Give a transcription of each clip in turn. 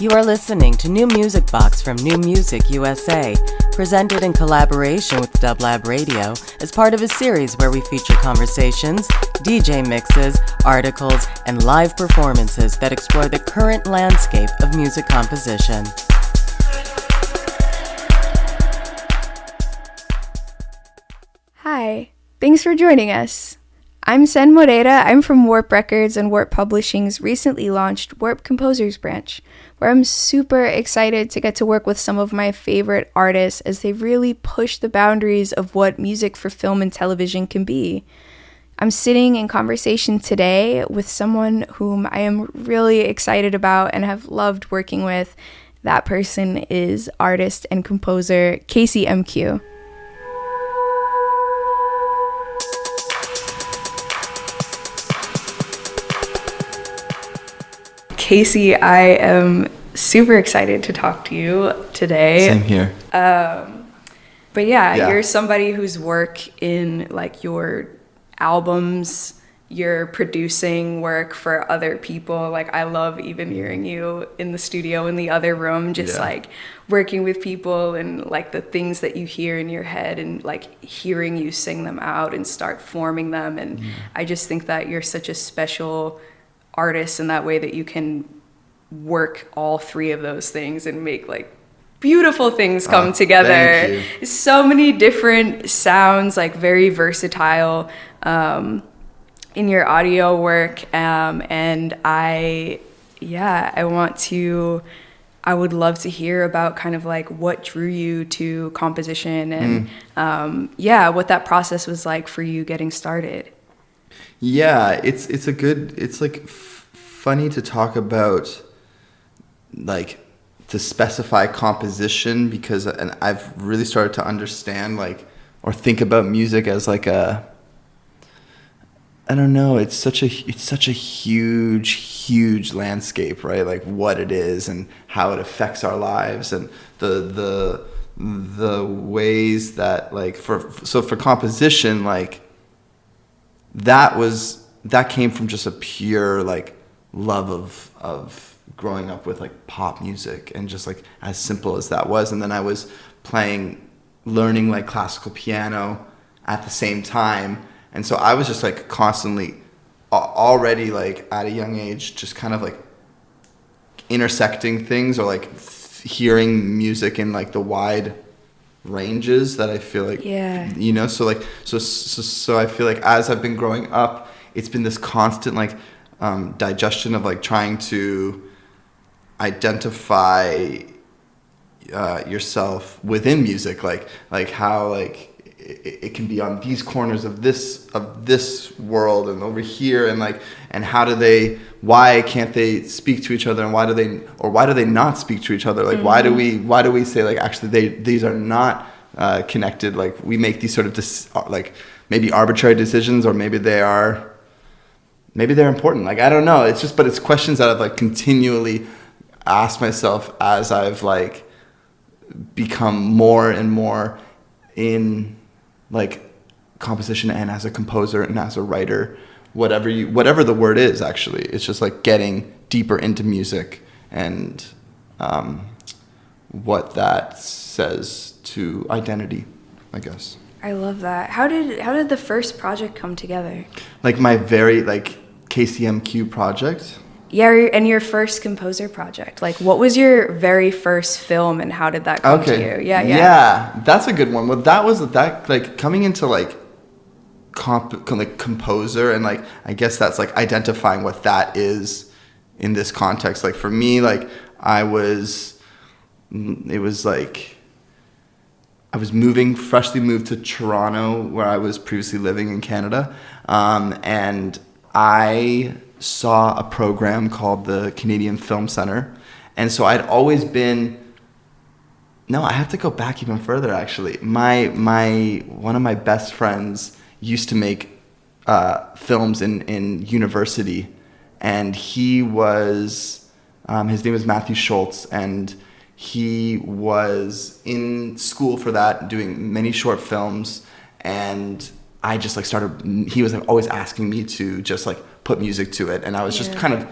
You are listening to New Music Box from New Music USA, presented in collaboration with Dublab Radio as part of a series where we feature conversations, DJ mixes, articles, and live performances that explore the current landscape of music composition. Hi, thanks for joining us. I'm Sen Moreira. I'm from Warp Records and Warp Publishing's recently launched Warp Composers branch, where I'm super excited to get to work with some of my favorite artists as they really push the boundaries of what music for film and television can be. I'm sitting in conversation today with someone whom I am really excited about and have loved working with. That person is artist and composer Casey MQ. Casey, I am super excited to talk to you today. Same here. But yeah, you're somebody whose work in like your albums, you're producing work for other people. Like I love even hearing you in the studio in the other room, just like working with people and like the things that you hear in your head and like hearing you sing them out and start forming them. And I just think that you're such a special artist in that way that you can work all three of those things and make like beautiful things come together. Thank you. So many different sounds, like very versatile in your audio work. And I would love to hear about kind of like what drew you to composition and what that process was like for you getting started. Yeah, it's like funny to talk about, like to specify composition because and I've really started to understand like or think about music as like I don't know, it's such a huge landscape, right? Like what it is and how it affects our lives and the ways that like for composition, like that came from just a pure like love of growing up with like pop music and just like as simple as that was. And then I was learning like classical piano at the same time. And so I was just like constantly already like at a young age, just kind of like intersecting things or like hearing music in like the wide ranges that I feel like, you know, so I feel like as I've been growing up, it's been this constant like digestion of like trying to identify yourself within music, like how like it can be on these corners of this world and over here and like and why can't they speak to each other and why do they not speak to each other, like why do we say like actually these are not connected, like we make these sort of like maybe arbitrary decisions or maybe they're important, like I don't know, but it's questions that I've like continually asked myself as I've like become more and more in like composition and as a composer and as a writer, whatever the word is, actually it's just like getting deeper into music and what that says to identity, I guess. I love that. How did the first project come together? Like my very like KCMQ project. Yeah, and your first composer project. Like, what was your very first film, and how did that come to you? Yeah, that's a good one. Well, that like coming into like composer, and like I guess that's like identifying what that is in this context. Like for me, like I was freshly moved to Toronto, where I was previously living in Canada, and I saw a program called the Canadian Film Centre. And so I'd always been, I have to go back even further actually. One of my best friends used to make films in university, and he was, his name was Matthew Schultz, and he was in school for that, doing many short films, and I just like he was like always asking me to just like put music to it, and I was just kind of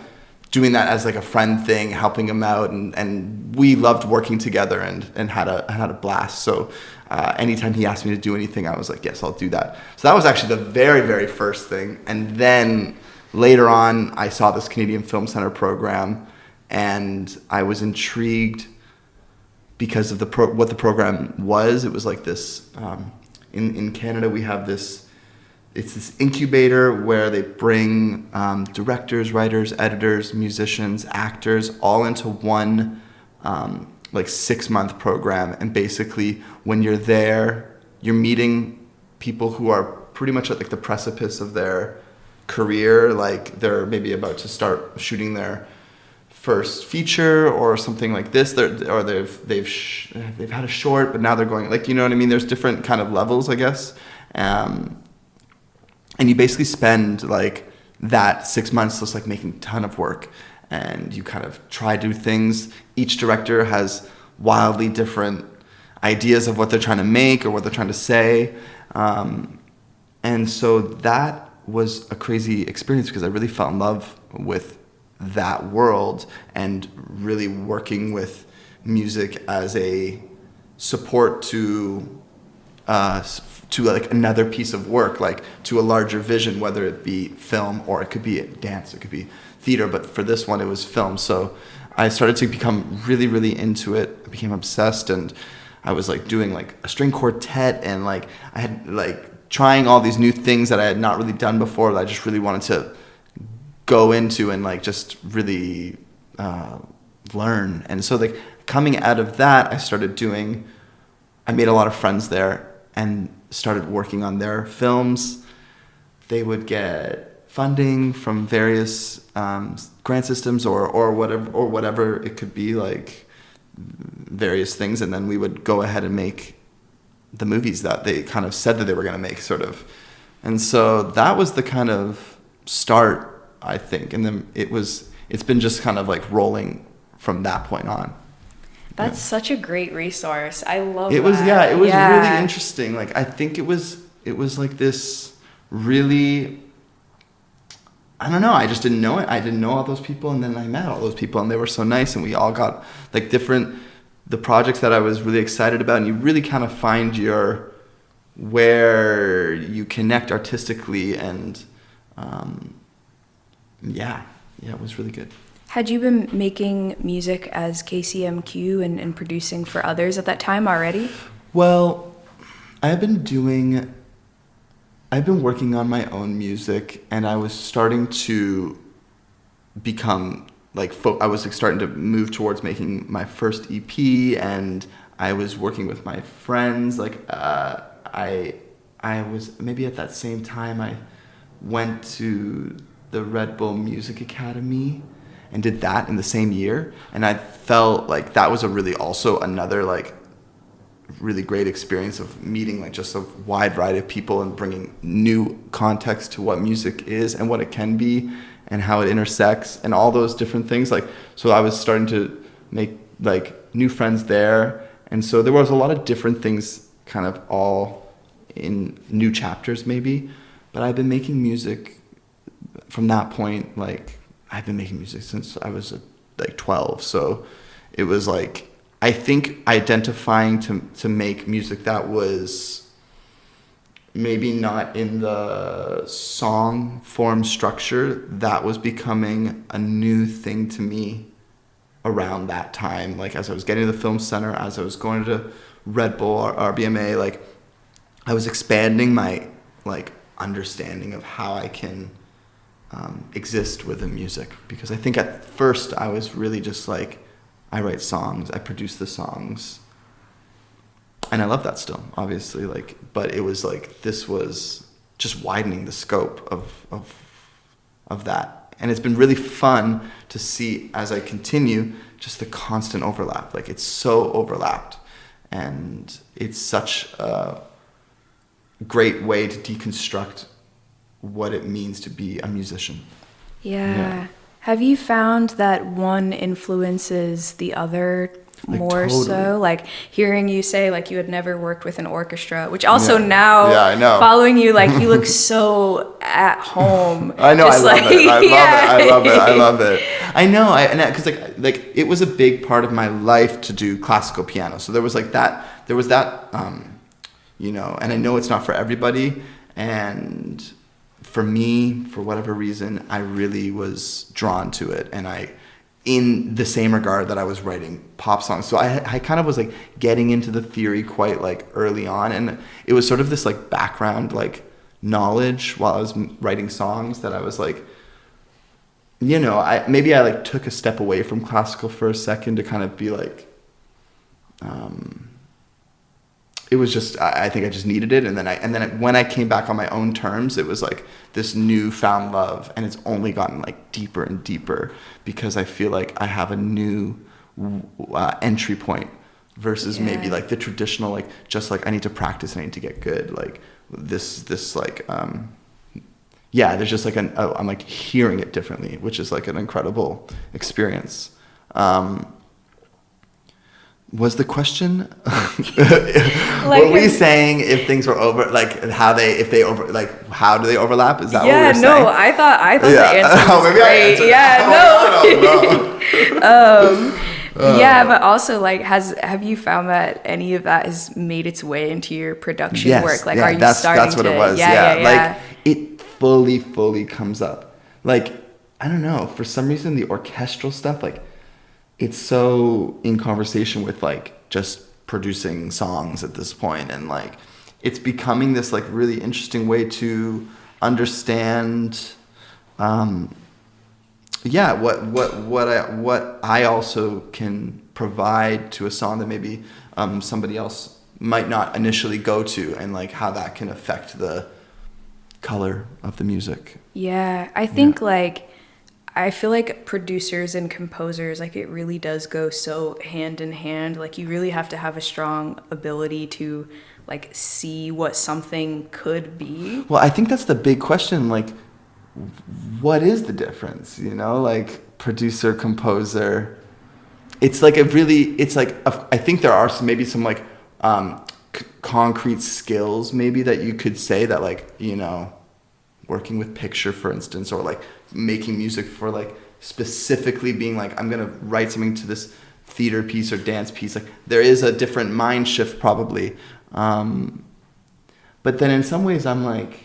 doing that as like a friend thing, helping him out, and we loved working together and had a blast. So anytime he asked me to do anything, I was like, yes, I'll do that. So that was actually the very, very first thing. And then later on, I saw this Canadian Film Centre program, and I was intrigued because of what the program was. It was like this, in Canada we have this, it's this incubator where they bring directors, writers, editors, musicians, actors all into one like 6-month program. And basically when you're there, you're meeting people who are pretty much at like the precipice of their career. Like they're maybe about to start shooting their first feature or something like this, they've had a short, but now they're going, like, you know what I mean? There's different kind of levels, I guess. And you basically spend like that 6 months just like making a ton of work, and you kind of try to do things. Each director has wildly different ideas of what they're trying to make or what they're trying to say. And so that was a crazy experience because I really fell in love with that world and really working with music as a support to like another piece of work, like to a larger vision, whether it be film or it could be dance, it could be theater, but for this one it was film. So I started to become really, really into it. I became obsessed, and I was like doing like a string quartet, and like I had like trying all these new things that I had not really done before that I just really wanted to go into and like just really learn. And so like coming out of that, I made a lot of friends there and started working on their films. They would get funding from various grant systems or whatever it could be, like various things, and then we would go ahead and make the movies that they kind of said that they were going to make, sort of. And so that was the kind of start, I think, and then it's been just kind of like rolling from that point on. That's such a great resource. I love it. That. It was really interesting. Like I think it was like this really, I don't know, I just didn't know it. I didn't know all those people, and then I met all those people, and they were so nice, and we all got like the projects that I was really excited about, and you really kind of find where you connect artistically, and it was really good. Had you been making music as KCMQ and producing for others at that time already? Well, I've been working on my own music, and I was starting to become like, I was like starting to move towards making my first EP, and I was working with my friends. Like, I was, maybe at that same time, I went to the Red Bull Music Academy and did that in the same year. And I felt like that was also another like really great experience of meeting like just a wide variety of people and bringing new context to what music is and what it can be and how it intersects and all those different things. Like, so I was starting to make like new friends there. And so there was a lot of different things kind of all in new chapters maybe, but I've been making music from that point. Like, I've been making music since I was like 12. So it was like, I think identifying to make music that was maybe not in the song form structure, that was becoming a new thing to me around that time. Like, as I was getting to the Film Center, as I was going to Red Bull or RBMA, like I was expanding my like understanding of how I can exist within music, because I think at first I was really just like, I write songs, I produce the songs, and I love that still, obviously, like, but it was like, this was just widening the scope of that. And it's been really fun to see as I continue just the constant overlap. Like, it's so overlapped, and it's such a great way to deconstruct what it means to be a musician. Yeah. Have you found that one influences the other Like, more totally. so? Like, hearing you say like you had never worked with an orchestra, which also now I know. following you, like you look so at home. I know, Just I love it. I love it. I know, because like it was a big part of my life to do classical piano. So there was that, you know, and I know it's not for everybody. And for me, for whatever reason, I really was drawn to it. And in the same regard that I was writing pop songs. So I kind of was like getting into the theory quite like early on. And it was sort of this like background, like knowledge while I was writing songs that I was like, you know, I like took a step away from classical for a second to kind of be like, it was just, I think I just needed it. And then when I came back on my own terms, it was like this newfound love, and it's only gotten like deeper and deeper because I feel like I have a new entry point versus maybe like the traditional, like just like I need to practice, I need to get good. Like this like, there's just like I'm like hearing it differently, which is like an incredible experience. Was the question, were we saying if things were over, like how do they overlap? Is that what we were saying? I thought the answer was maybe great. No. But also like have you found that any of that has made its way into your production work? Like are you starting that's what to, it was. Like it fully comes up. Like, I don't know, for some reason the orchestral stuff, like it's so in conversation with like just producing songs at this point, and like it's becoming this like really interesting way to understand what I also can provide to a song that maybe somebody else might not initially go to, and like how that can affect the color of the music. I think like I feel like producers and composers, like it really does go so hand in hand. Like you really have to have a strong ability to like see what something could be. Well, I think that's the big question. Like, what is the difference? You know, like producer, composer. It's like I think there are some like concrete skills maybe that you could say that, like, you know, working with picture, for instance, or like making music for like specifically being like, I'm going to write something to this theater piece or dance piece. Like there is a different mind shift probably. But then in some ways I'm like,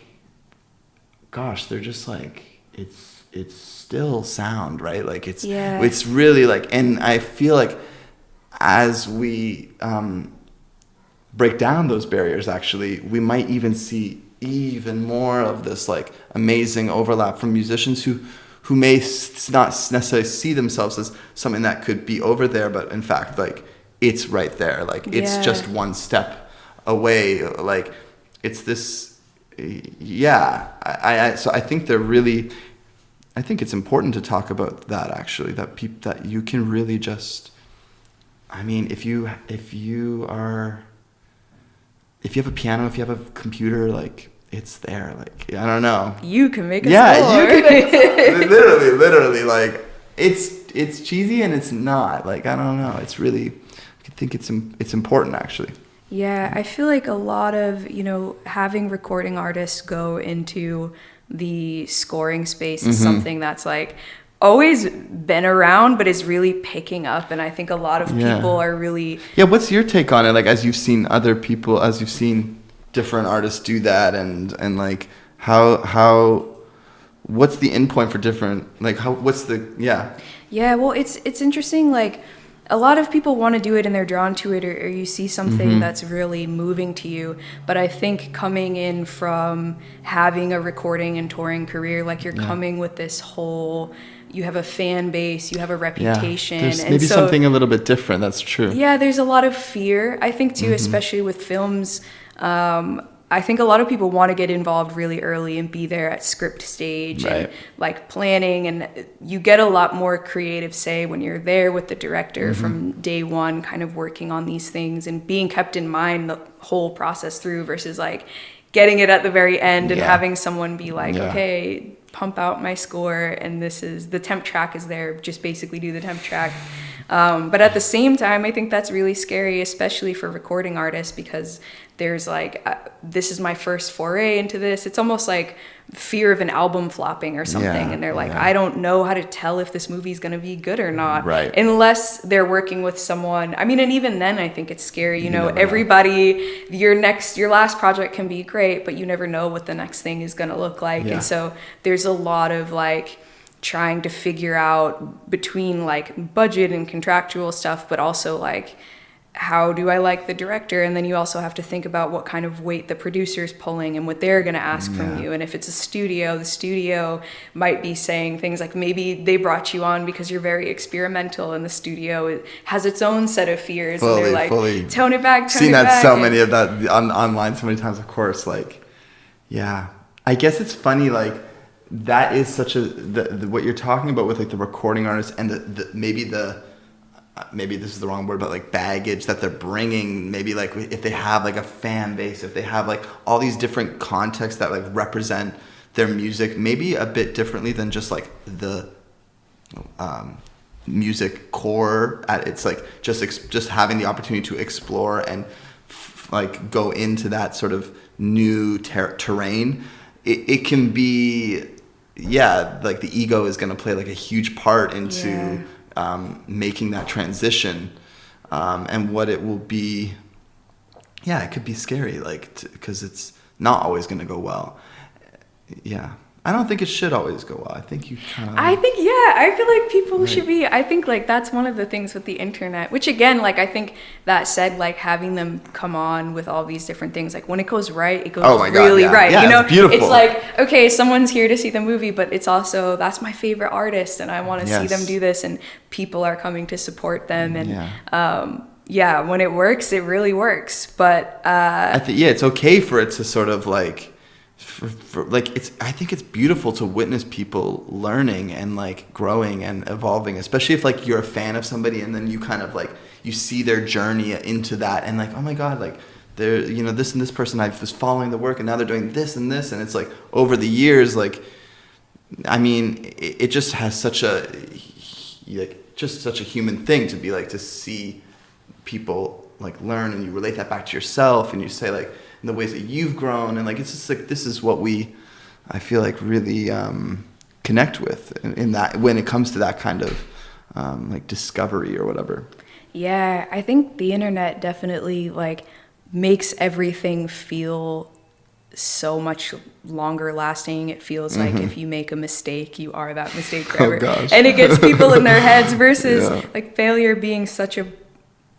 gosh, they're just like, it's still sound, right? Like it's really like, and I feel like as we break down those barriers, actually, we might even see even more of this like amazing overlap from musicians who may not necessarily see themselves as something that could be over there, but in fact like it's right there, like it's just one step away, like it's this so I think I think it's important to talk about that, actually, that you can really just, I mean, if you have a piano, if you have a computer, like it's there. Like, I don't know. You can make a score. You can make a score. Literally, like it's cheesy and it's not. Like, I don't know. It's really, I think it's important, actually. Yeah, I feel like a lot of, you know, having recording artists go into the scoring space is something that's like always been around, but is really picking up. And I think a lot of people are really... Yeah, what's your take on it? Like, as you've seen other people, as you've seen different artists do that, and like how what's the endpoint for different, like what's the... Yeah, well, it's interesting, like a lot of people want to do it and they're drawn to it, or you see something that's really moving to you. But I think coming in from having a recording and touring career, like you're coming with this whole, you have a fan base, you have a reputation. There's and maybe so, something a little bit different, that's true. Yeah, there's a lot of fear, I think too, especially with films. I think a lot of people want to get involved really early and be there at script stage and like planning, and you get a lot more creative say when you're there with the director from day one, kind of working on these things and being kept in mind the whole process through, versus like getting it at the very end and having someone be like, okay, pump out my score and this is, the temp track is there, just basically do the temp track. But at the same time, I think that's really scary, especially for recording artists, because there's like, this is my first foray into this. It's almost like fear of an album flopping or something, and they're like, I don't know how to tell if this movie is going to be good or not, unless they're working with someone. I mean, and even then I think it's scary, you know, everybody, your last project can be great, but you never know what the next thing is going to look like. And so there's a lot of like trying to figure out between like budget and contractual stuff, but also like, how do I like the director? And then you also have to think about what kind of weight the producer's pulling and what they're going to ask from you. And if it's a studio, the studio might be saying things like, maybe they brought you on because you're very experimental, and the studio has its own set of fears. And they're like, tone it back, Seen that so many of that online so many times, of course. Like, yeah. I guess it's funny, like, that is such what you're talking about with like the recording artists and maybe this is the wrong word, but like baggage that they're bringing, maybe like if they have like a fan base, if they have like all these different contexts that like represent their music, maybe a bit differently than just like the music core. It's like just having the opportunity to explore and like go into that sort of new terrain. It can be, like the ego is going to play like a huge part into making that transition, and what it will be. It could be scary, like, because it's not always going to go well. I don't think it should always go well. I think you kind of... I feel like people should be... I think, like, that's one of the things with the internet, which, again, like, I think that said, like, having them come on with all these different things, like, when it goes right, it goes really right. Yeah, you know, it's beautiful. It's like, okay, someone's here to see the movie, but it's also, that's my favorite artist, and I want to see them do this, and people are coming to support them, and... when it works, it really works. But it's okay for it to sort of like... I think it's beautiful to witness people learning and like growing and evolving, especially if like you're a fan of somebody and then you kind of like you see their journey into that and like, oh my god, like they're, you know, this and this person, I was following the work and now they're doing this and this, and it's like over the years, like, I mean, it just has such a human thing to be like, to see people like learn, and you relate that back to yourself and you say like, in the ways that you've grown, and like it's just like, this is what I feel like really connect with in that, when it comes to that kind of like discovery or whatever. Yeah, I think the internet definitely like makes everything feel so much longer lasting. It feels like if you make a mistake, you are that mistake forever. Oh gosh. And it gets people in their heads versus like failure being such a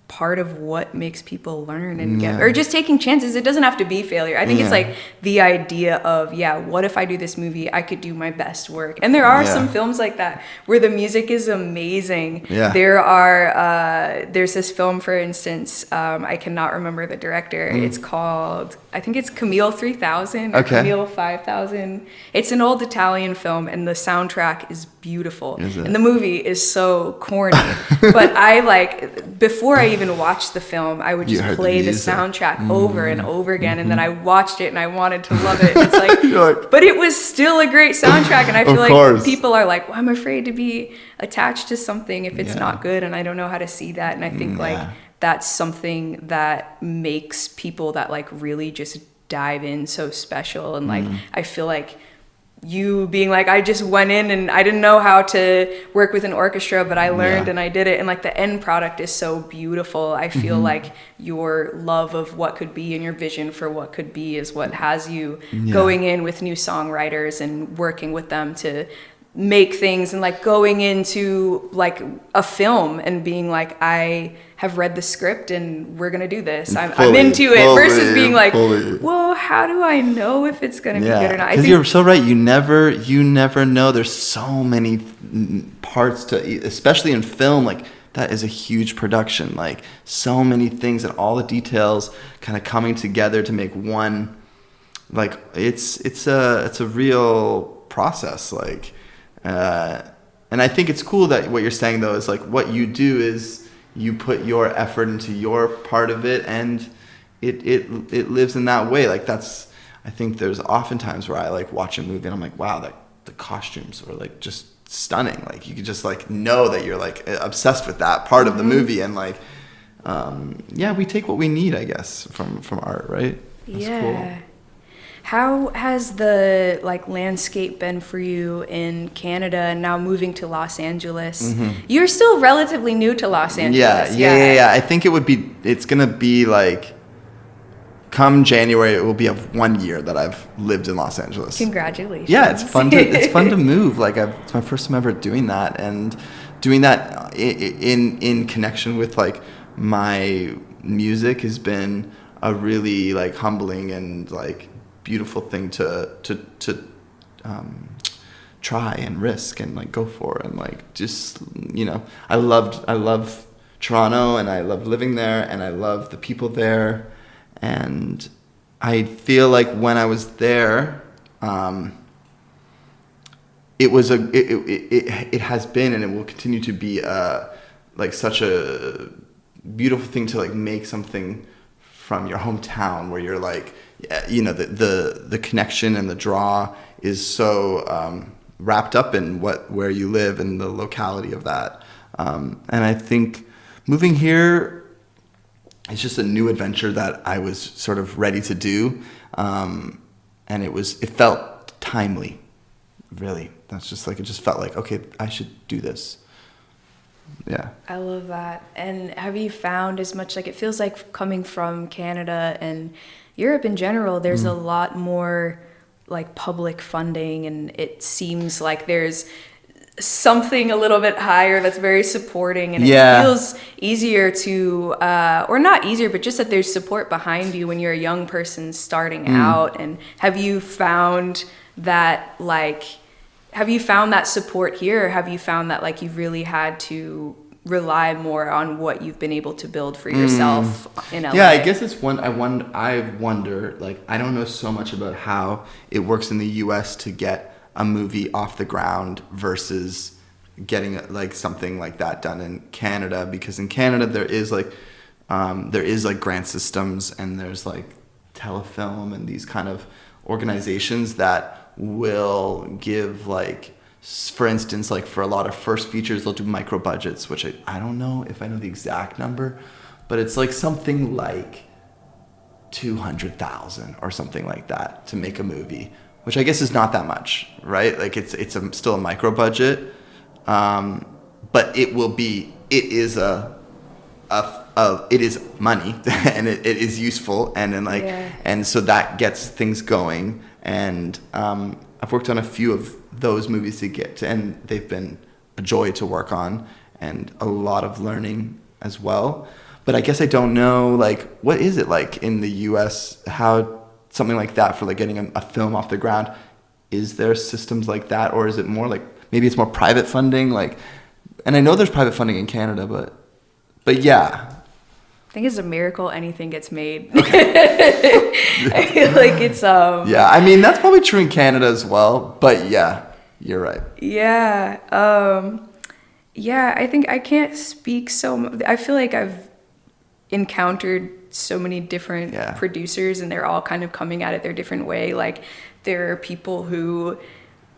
part of what makes people learn and get, or just taking chances. It doesn't have to be failure. I think it's like the idea of, what if I do this movie, I could do my best work. And there are some films like that where the music is amazing. There's this film, for instance, I cannot remember the director. It's called, I think it's Camille 3000 or Camille 5000. It's an old Italian film, and the soundtrack is beautiful. And the movie is so corny. But I like, before I even watched the film, I would just play the soundtrack over and over again, and then I watched it and I wanted to love it. It's like, but it was still a great soundtrack, and I feel like people are like, well, I'm afraid to be attached to something if it's not good, and I don't know how to see that. And I think like that's something that makes people that like really just dive in so special. And like I feel like you being like, I just went in and I didn't know how to work with an orchestra, but I learned and I did it. And like the end product is so beautiful. I feel like your love of what could be and your vision for what could be is what has you going in with new songwriters and working with them to make things, and like going into like a film and being like, I have read the script and we're gonna do this. I'm into it, versus being like, well, how do I know if it's gonna be good or not? Because you're so right. You never know. There's so many parts to, especially in film, like that is a huge production. Like so many things and all the details kind of coming together to make one. Like it's a real process. Like. And I think it's cool that what you're saying though is like, what you do is you put your effort into your part of it, and it lives in that way. Like that's, I think there's oftentimes where I like watch a movie and I'm like, wow, the costumes are like just stunning. Like you could just like know that you're like obsessed with that part of the movie, and like we take what we need, I guess, from art, right? That's cool. How has the like landscape been for you in Canada and now moving to Los Angeles? You're still relatively new to Los Angeles. Yeah. I think it's gonna be like, come January, it will be of 1 year that I've lived in Los Angeles. Congratulations. Yeah, it's fun to move. Like it's my first time ever doing that, and doing that in connection with like my music has been a really like humbling and like beautiful thing to try and risk and like go for, and like just, you know, I love Toronto, and I love living there, and I love the people there. And I feel like when I was there, it has been, and it will continue to be like such a beautiful thing to like make something from your hometown, where you're like, you know, the connection and the draw is so wrapped up in where you live and the locality of that. And I think moving here, it's just a new adventure that I was sort of ready to do. And it felt timely, really. That's just like, it just felt like, okay, I should do this. Yeah. I love that. And have you found as much, like, it feels like coming from Canada and Europe in general, there's a lot more like public funding, and it seems like there's something a little bit higher that's very supporting, and it feels easier to or not easier, but just that there's support behind you when you're a young person starting out. And have you found that support here, or have you found that like you've really had to rely more on what you've been able to build for yourself in LA? Yeah, I guess it's I wonder, like, I don't know so much about how it works in the US to get a movie off the ground versus getting like something like that done in Canada, because in Canada there is like grant systems, and there's like Telefilm and these kind of organizations that will give, like, for instance, like for a lot of first features they'll do micro budgets, which I don't know if I know the exact number, but it's like something like $200,000 or something like that to make a movie, which I guess is not that much, right? Like it's still a micro budget, but it is money and it is useful, and then like and so that gets things going. And I've worked on a few of those movies and they've been a joy to work on, and a lot of learning as well. But I guess I don't know, like, what is it like in the US, how something like that for like getting a film off the ground, is there systems like that, or is it more like, maybe it's more private funding, like, and I know there's private funding in Canada, but yeah. I think it's a miracle anything gets made. I feel like it's yeah, I mean that's probably true in Canada as well, but yeah, you're right. Yeah. I think I can't speak I feel like I've encountered so many different producers, and they're all kind of coming at it their different way. Like, there are people who,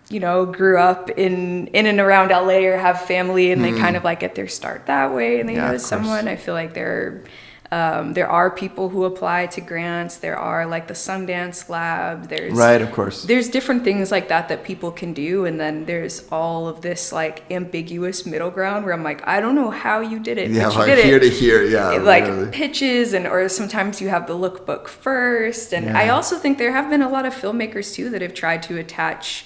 you know, grew up in and around LA or have family, and they kind of like get their start that way, and they know someone. I feel like there are people who apply to grants. There are like the Sundance Lab. There's different things like that people can do, and then there's all of this like ambiguous middle ground where I'm like, I don't know how you did it. Yeah, but like you did here it. to here, yeah. Like literally. Pitches, or sometimes you have the lookbook first. And I also think there have been a lot of filmmakers too that have tried to attach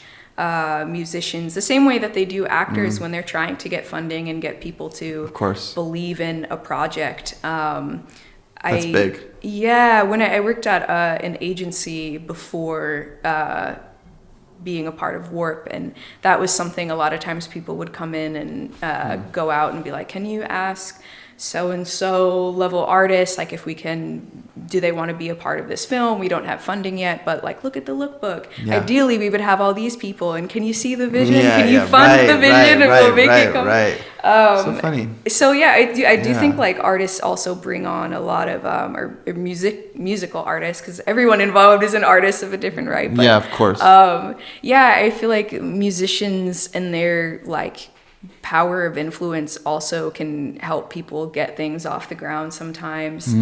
musicians the same way that they do actors when they're trying to get funding and get people to believe in a project. That's big. Yeah, when I worked at an agency before being a part of Warp, and that was something a lot of times people would come in and go out and be like, can you ask so-and-so level artists, like, if we do they want to be a part of this film? We don't have funding yet, but like, look at the lookbook. Ideally, we would have all these people, and can you see the vision? Can you fund the vision, and we'll make it come? So funny. So yeah, I do think like artists also bring on a lot of or musical artists, because everyone involved is an artist of a different right. But, yeah, of course. I feel like musicians and their like power of influence also can help people get things off the ground sometimes.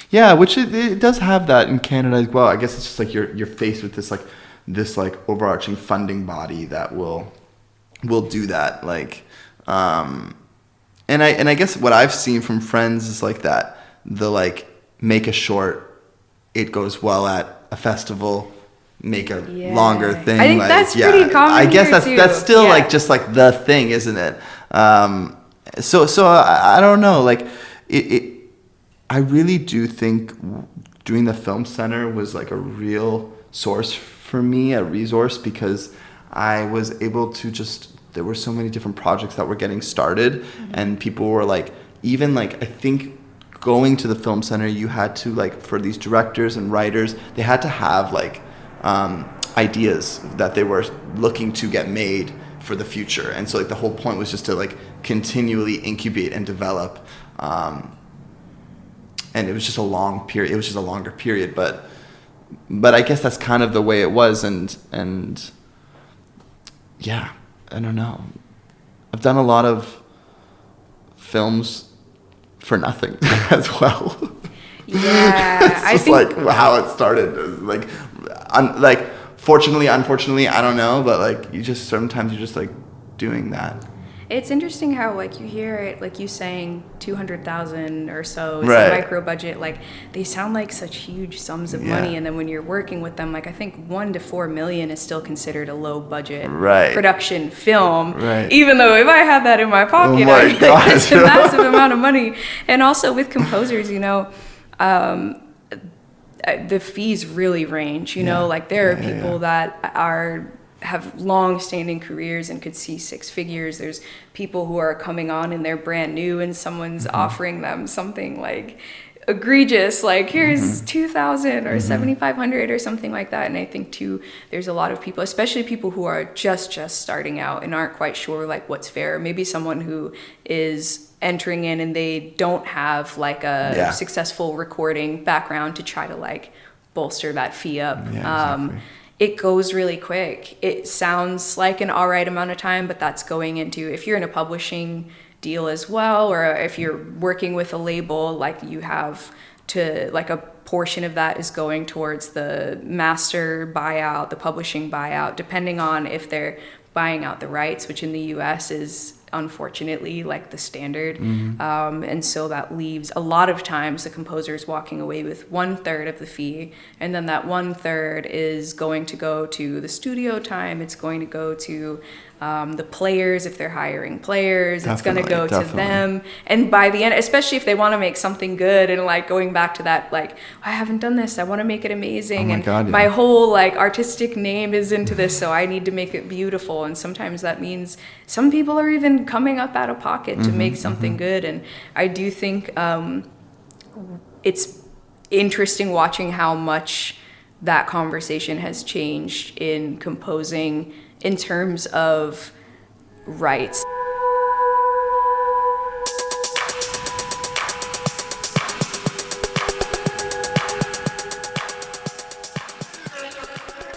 Yeah, which it does have that in Canada as well. I guess it's just like you're faced with this overarching funding body that will do that. Like, and I guess what I've seen from friends is like that. The like make a short, it goes well at a festival. Make a longer thing. I think that's pretty common. I guess that's still yeah. like just like the thing, isn't it? So I don't know. Like I really do think doing the film center was like a real source for me, a resource, because I was able to there were so many different projects that were getting started, and people were like, even like, I think going to the film center, you had to like, for these directors and writers, they had to have like ideas that they were looking to get made for the future. And so like the whole point was just to like continually incubate and develop. And it was just a long period. It was just a longer period, but I guess that's kind of the way it was. And yeah, I don't know. I've done a lot of films for nothing as well. Yeah, it's just like how it started. Like, fortunately, unfortunately, I don't know, but like sometimes you're just like doing that. It's interesting how like you hear it, like you saying 200,000 or so is Right. a micro budget, like they sound like such huge sums of money, and then when you're working with them, like I think 1 to 4 million is still considered a low budget production film. Right. Even though if I had that in my pocket, I'd be like, it's a massive amount of money. And also with composers, you know, the fees really range, you know, like there are people that have long-standing careers and could see 6 figures. There's people who are coming on and they're brand new, and someone's offering them something like egregious, like here's 2,000 or 7,500 or something like that. And I think too, there's a lot of people, especially people who are just starting out and aren't quite sure like what's fair. Maybe someone who is entering in and they don't have like a successful recording background to try to like bolster that fee up. Exactly. It goes really quick. It sounds like an all right amount of time, but that's going into, if you're in a publishing deal as well, or if you're working with a label, like you have to, like a portion of that is going towards the master buyout, the publishing buyout, depending on if they're buying out the rights, which in the US is unfortunately like the standard. And so that leaves a lot of times the composers walking away with 1/3 of the fee, and then that 1/3 is going to go to the studio time, it's going to go to the players if they're hiring players, it's going to go to them. And by the end, especially if they want to make something good, and like going back to that, like I haven't done this, I want to make it amazing, my whole like artistic name is into this, so I need to make it beautiful. And sometimes that means some people are even coming up out of pocket to make something good. And I do think it's interesting watching how much that conversation has changed in composing in terms of rights.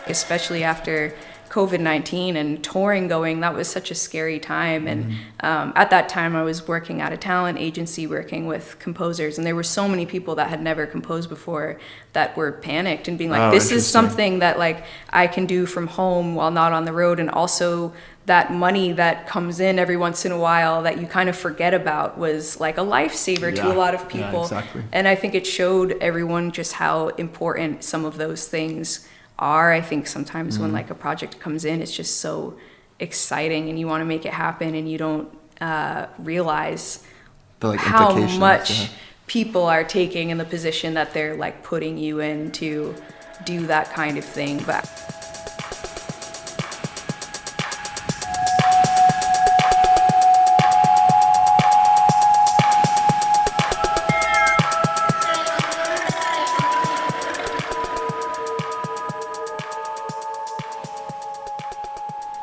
Especially after COVID-19 and touring going, that was such a scary time. And at that time I was working at a talent agency working with composers, and there were so many people that had never composed before that were panicked and being like, this is something that like I can do from home while not on the road. And also that money that comes in every once in a while that you kind of forget about was like a lifesaver to a lot of people. And I think it showed everyone just how important some of those things are. I think sometimes when like a project comes in, it's just so exciting and you want to make it happen, and you don't realize how much people are taking in the position that they're like putting you in to do that kind of thing. But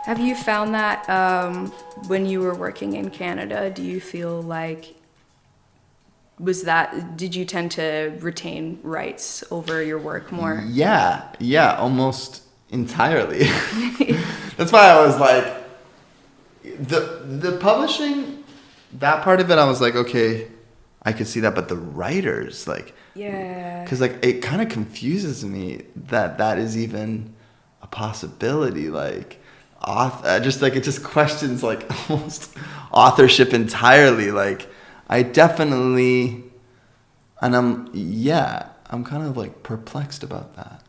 have you found that when you were working in Canada, do you feel like, did you tend to retain rights over your work more? Yeah, almost entirely. That's why I was like, the publishing, that part of it, I was like, okay, I could see that, but the writers, like, yeah, because like it kind of confuses me that is even a possibility. Like, just like it just questions like almost authorship entirely. Like, I definitely, and I'm kind of like perplexed about that.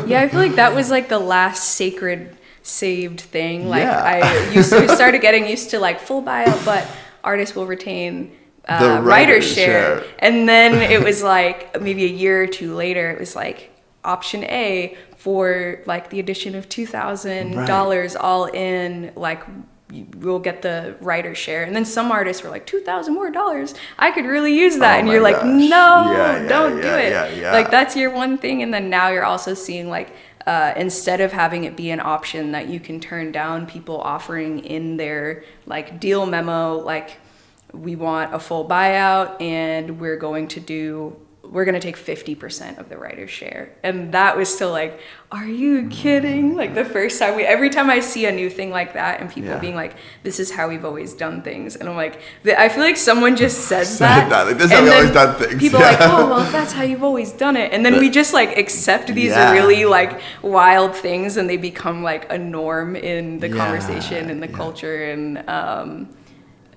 Yeah, I feel like that was like the last sacred saved thing. Like Yeah. we started getting used to like full buyout, but artists will retain The writer's share. And then it was like maybe a year or two later, it was like option A for like the addition of $2,000 all in, like we'll get the writer's share. And then some artists were like, $2,000 more. I could really use that. Oh and my you're like, gosh. no, don't do it. Yeah. Like that's your one thing. And then now you're also seeing like, instead of having it be an option that you can turn down, people offering in their like deal memo, like we want a full buyout and we're going to take 50% of the writer's share. And that was still like, are you kidding? Like the first time every time I see a new thing like that and people being like, this is how we've always done things. And I'm like, I feel like someone just says that. Like, this is how we always done things. People are like, oh, well, if that's how you've always done it. And then we just like accept these really like wild things and they become like a norm in the conversation and the culture. And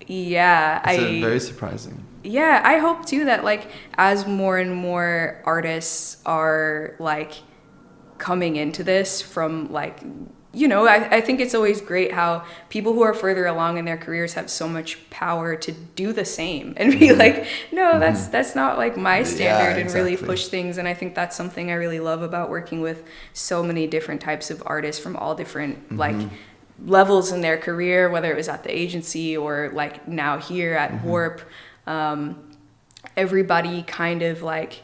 it's very surprising. Yeah, I hope too that like as more and more artists are like coming into this from like, you know, I think it's always great how people who are further along in their careers have so much power to do the same and be like, no, that's not like my standard, and really push things. And I think that's something I really love about working with so many different types of artists from all different like levels in their career, whether it was at the agency or like now here at Warp. Everybody kind of like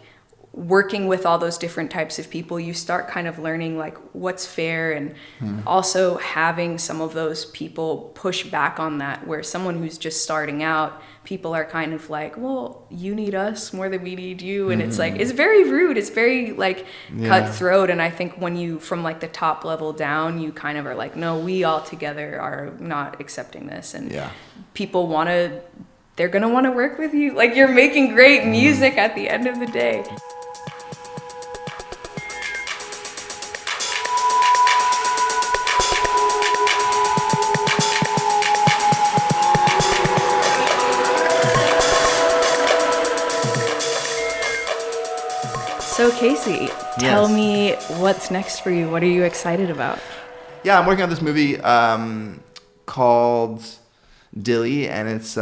working with all those different types of people, you start kind of learning like what's fair, and also having some of those people push back on that, where someone who's just starting out, people are kind of like, well, you need us more than we need you. And it's like, it's very rude. It's very like cutthroat. And I think when you, from like the top level down, you kind of are like, no, we all together are not accepting this. And people they're going to want to work with you. Like you're making great music at the end of the day. So Casey, tell me what's next for you. What are you excited about? Yeah, I'm working on this movie called Dilly, and it's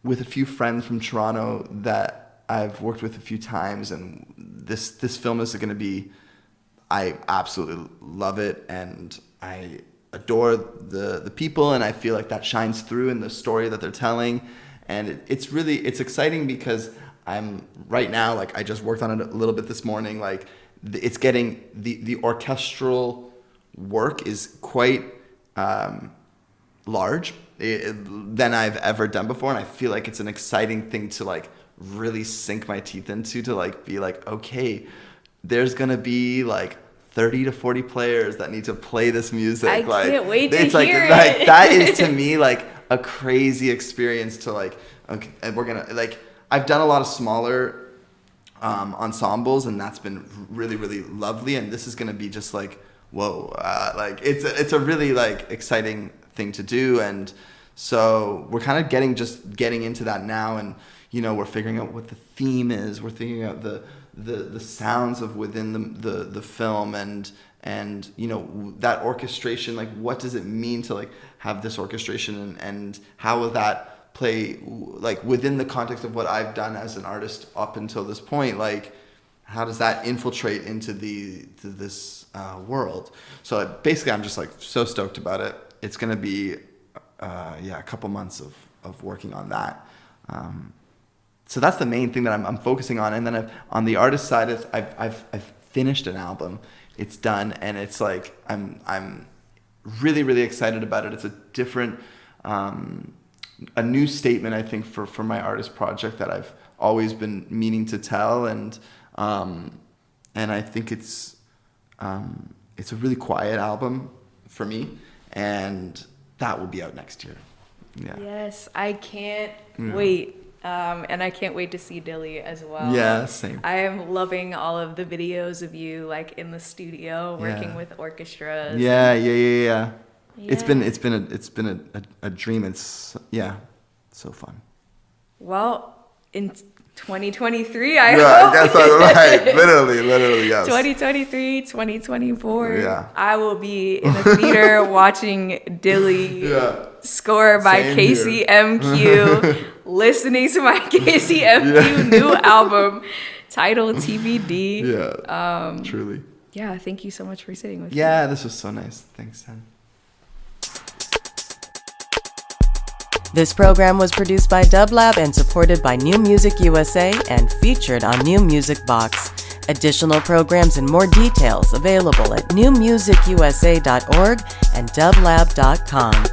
with a few friends from Toronto that I've worked with a few times, and this film is going to be, I absolutely love it, and I adore the people, and I feel like that shines through in the story that they're telling, and it's exciting because I'm right now, like I just worked on it a little bit this morning, like it's getting, the orchestral work is quite large than I've ever done before, and I feel like it's an exciting thing to like really sink my teeth into, to like be like, okay, there's gonna be like 30 to 40 players that need to play this music. I can't wait to hear it. Like that is to me like a crazy experience to like, okay, and we're gonna like, I've done a lot of smaller ensembles, and that's been really, really lovely, and this is gonna be just like, whoa, like it's a really like exciting thing to do. And so we're kind of getting into that now, and you know, we're figuring out what the theme is, we're figuring out the sounds of within the film, and you know, that orchestration, like what does it mean to like have this orchestration, and how will that play like within the context of what I've done as an artist up until this point, like how does that infiltrate into this world? So basically I'm just like so stoked about it. It's going to be a couple months of working on that. So that's the main thing that I'm focusing on. And then on the artist side, I've finished an album. It's done, and it's like I'm really, really excited about it. It's a different, a new statement, I think, for my artist project that I've always been meaning to tell, and I think it's a really quiet album for me, and that will be out next year. Yeah. Yes, I can't wait. And I can't wait to see Dilly as well. Yeah, same. I am loving all of the videos of you like in the studio working with orchestras. Yeah. It's been a dream. It's so fun. Well, in 2023, I I hope. guess right. Literally, yes. 2023, 2024. Yeah. I will be in the theater watching Dilly score by Same KCMQ, listening to my KCMQ new album titled TBD. Yeah. Truly. Yeah, thank you so much for sitting with me. Yeah, this was so nice. Thanks, Sen. This program was produced by Dublab and supported by New Music USA and featured on New Music Box. Additional programs and more details availability at newmusicusa.org and dublab.com.